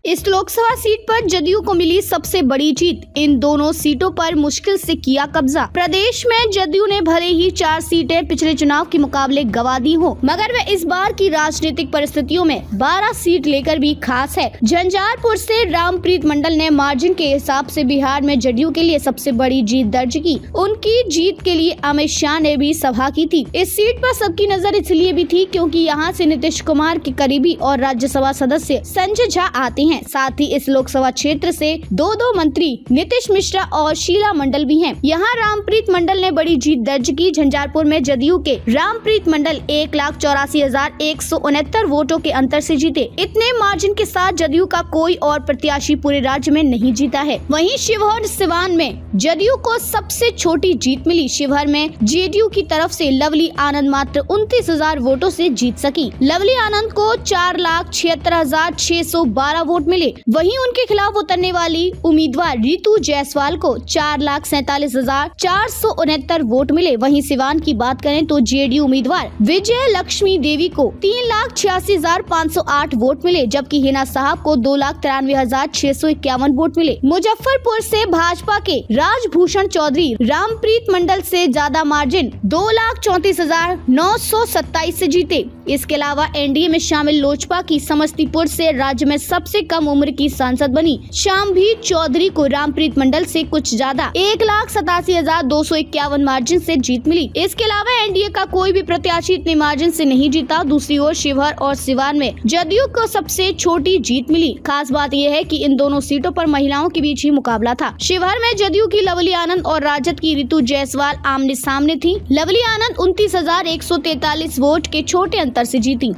इस लोकसभा सीट पर जदयू को मिली सबसे बड़ी जीत। इन दोनों सीटों पर मुश्किल से किया कब्जा। प्रदेश में जदयू ने भले ही 4 सीटें पिछले चुनाव के मुकाबले गंवा दी हो, मगर वह इस बार की राजनीतिक परिस्थितियों में 12 सीट लेकर भी खास है। झंझारपुर से रामप्रीत मंडल ने मार्जिन के हिसाब से बिहार में जदयू के लिए सबसे बड़ी जीत दर्ज की। उनकी जीत के लिए अमित शाह ने भी सभा की थी। इस सीट पर सबकी नजर इसलिए भी थी क्योंकि यहाँ से नीतीश कुमार के करीबी और राज्यसभा सदस्य संजय झा आते हैं। साथ ही इस लोकसभा क्षेत्र से दो मंत्री नीतीश मिश्रा और शीला मंडल भी हैं। यहाँ रामप्रीत मंडल ने बड़ी जीत दर्ज की। झंझारपुर में जदयू के रामप्रीत मंडल 1,84,169 वोटों के अंतर से जीते। इतने मार्जिन के साथ जदयू का कोई और प्रत्याशी पूरे राज्य में नहीं जीता है। वहीं शिवहर सिवान में जदयू को सबसे छोटी जीत मिली। शिवहर में जेडीयू की तरफ से लवली आनंद मात्र 29,000 वोटों से जीत सकी। लवली आनंद को 4,76,612 वोट मिले। वहीं उनके खिलाफ उतरने वाली उम्मीदवार रितु जायसवाल को 4,47,469 वोट मिले। वहीं सिवान की बात करें तो जेडीयू उम्मीदवार विजय लक्ष्मी देवी को 3,86,508 वोट मिले, जबकि हिना साहब को 2,93,651 वोट मिले। मुजफ्फरपुर से भाजपा के राजभूषण चौधरी रामप्रीत मंडल से ज्यादा मार्जिन 2,34,927 से जीते। इसके अलावा एनडीए में शामिल लोजपा की समस्तीपुर से राज्य में सबसे कम उम्र की सांसद बनी शाम्भी चौधरी को रामप्रीत मंडल से कुछ ज्यादा 1,87,251 मार्जिन से जीत मिली। इसके अलावा एनडीए का कोई भी प्रत्याशी इतने मार्जिन से नहीं जीता। दूसरी ओर शिवहर और सिवान में जदयू को सबसे छोटी जीत मिली। खास बात यह है कि इन दोनों सीटों पर महिलाओं के बीच ही मुकाबला था। शिवहर में जदयू की लवली आनंद और राजद की रितु जायसवाल आमने सामने थी। लवली आनंद 29,143 वोट के छोटे अंतर से जीती।